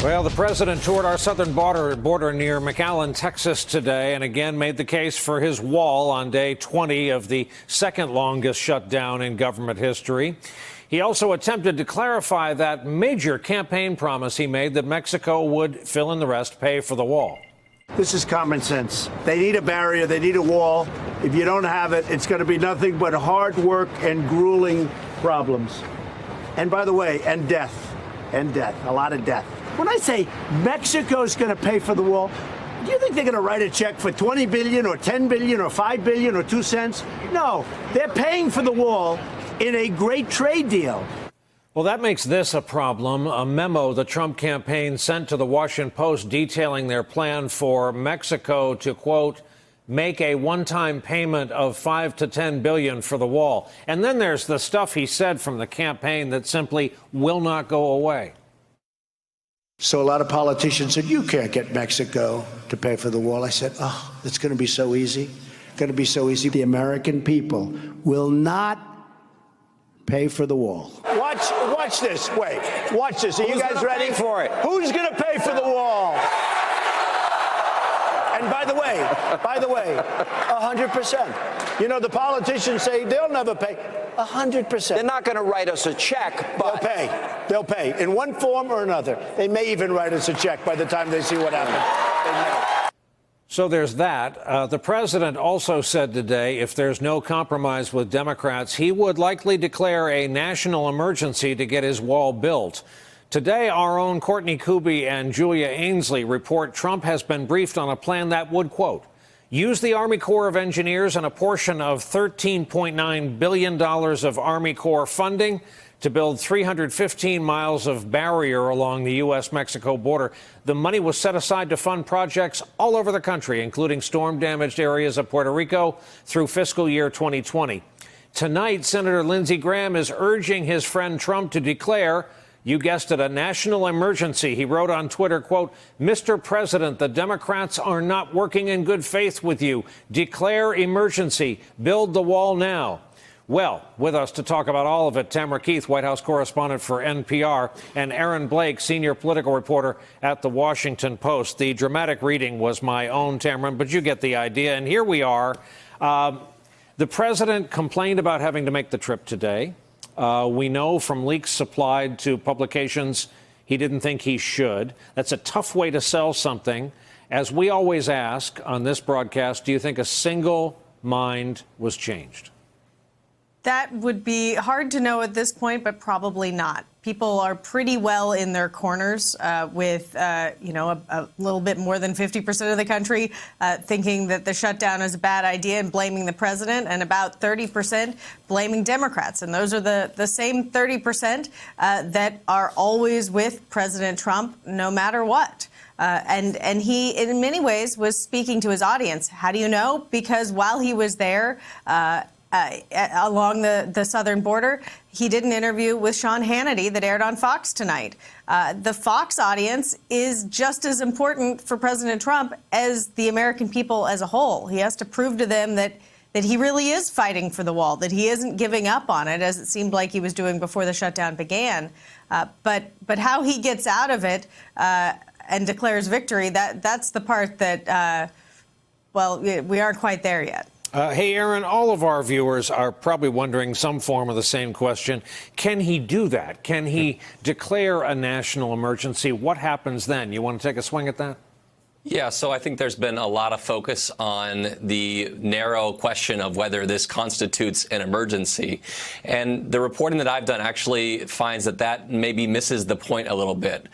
Well, the president toured our southern border near McAllen, Texas today, and again made the case for his wall on day 20 of the second longest shutdown in government history. He also attempted to clarify that major campaign promise he made that Mexico would, fill in the rest, pay for the wall. This is common sense. They need a barrier. They need a wall. If you don't have it, it's going to be nothing but hard work and grueling problems. And by the way, and death, a lot of death. When I say Mexico's going to pay for the wall, do you think they're going to write a check for $20 billion or $10 billion or $5 billion or 2 cents? No, they're paying for the wall in a great trade deal. Well, that makes this a problem. A memo the Trump campaign sent to the Washington Post detailing their plan for Mexico to, quote, make a one-time payment of $5 to $10 billion for the wall. And then there's the stuff he said from the campaign that simply will not go away. So a lot of politicians said, you can't get Mexico to pay for the wall. I said, oh, it's going to be so easy. Going to be so easy. The American people will not pay for the wall. Watch this. Wait, watch this. Are you guys ready for it? Who's going to pay for the wall? And by the way, 100%. You know, the politicians say they'll never pay. 100%. They're not going to write us a check, but they'll pay in one form or another. They may even write us a check by the time they see what happens. So there's that. The president also said today if there's no compromise with Democrats, he would likely declare a national emergency to get his wall built. Today, our own Courtney Kuby and Julia Ainsley report Trump has been briefed on a plan that would, quote, use the Army Corps of Engineers and a portion of $13.9 billion of Army Corps funding to build 315 miles of barrier along the U.S.-Mexico border. The money was set aside to fund projects all over the country, including storm-damaged areas of Puerto Rico through fiscal year 2020. Tonight, Senator Lindsey Graham is urging his friend Trump to declare, you guessed it, a national emergency. He wrote on Twitter, quote, Mr. President, the Democrats are not working in good faith with you. Declare emergency. Build the wall now. Well, with us to talk about all of it, Tamara Keith, White House correspondent for NPR, and Aaron Blake, senior political reporter at The Washington Post. The dramatic reading was my own, Tamara, but you get the idea. And here we are. The president complained about having to make the trip today. We know from leaks supplied to publications he didn't think he should. That's a tough way to sell something. As we always ask on this broadcast, do you think a single mind was changed? That would be hard to know at this point, but probably not. People are pretty well in their corners with, a little bit more than 50% of the country thinking that the shutdown is a bad idea and blaming the president, and about 30% blaming Democrats. And those are the same 30% that are always with President Trump, no matter what. And he, in many ways, was speaking to his audience. How do you know? Because while he was there, along the southern border, he did an interview with Sean Hannity that aired on Fox tonight. The Fox audience is just as important for President Trump as the American people as a whole. He has to prove to them that he really is fighting for the wall, that he isn't giving up on it, as it seemed like he was doing before the shutdown began. But how he gets out of it and declares victory, that's the part that, we aren't quite there yet. Hey, Aaron, all of our viewers are probably wondering some form of the same question. Can he do that? Can he declare a national emergency? What happens then? You want to take a swing at that? Yeah, so I think there's been a lot of focus on the narrow question of whether this constitutes an emergency. And the reporting that I've done actually finds that maybe misses the point a little bit.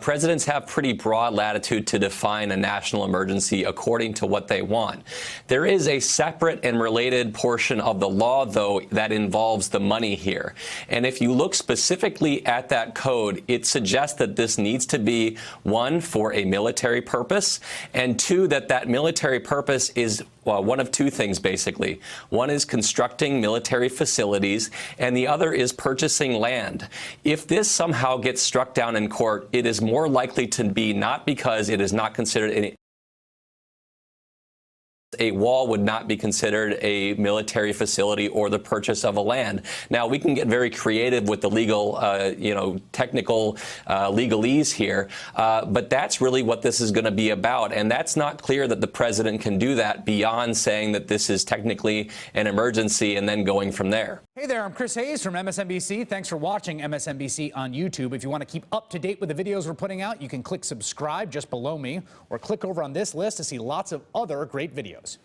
Presidents have pretty broad latitude to define a national emergency according to what they want. There is a separate and related portion of the law, though, that involves the money here. And if you look specifically at that code, it suggests that this needs to be, one, for a military purpose, and two, that military purpose is one of two things, basically. One is constructing military facilities, and the other is purchasing land. If this somehow gets struck down in court, it is more likely to be not because it is not considered a wall would not be considered a military facility or the purchase of a land. Now, we can get very creative with the legal, technical legalese here, but that's really what this is going to be about. And that's not clear that the president can do that beyond saying that this is technically an emergency and then going from there. Hey there, I'm Chris Hayes from MSNBC. Thanks for watching MSNBC on YouTube. If you want to keep up to date with the videos we're putting out, you can click subscribe just below me or click over on this list to see lots of other great videos.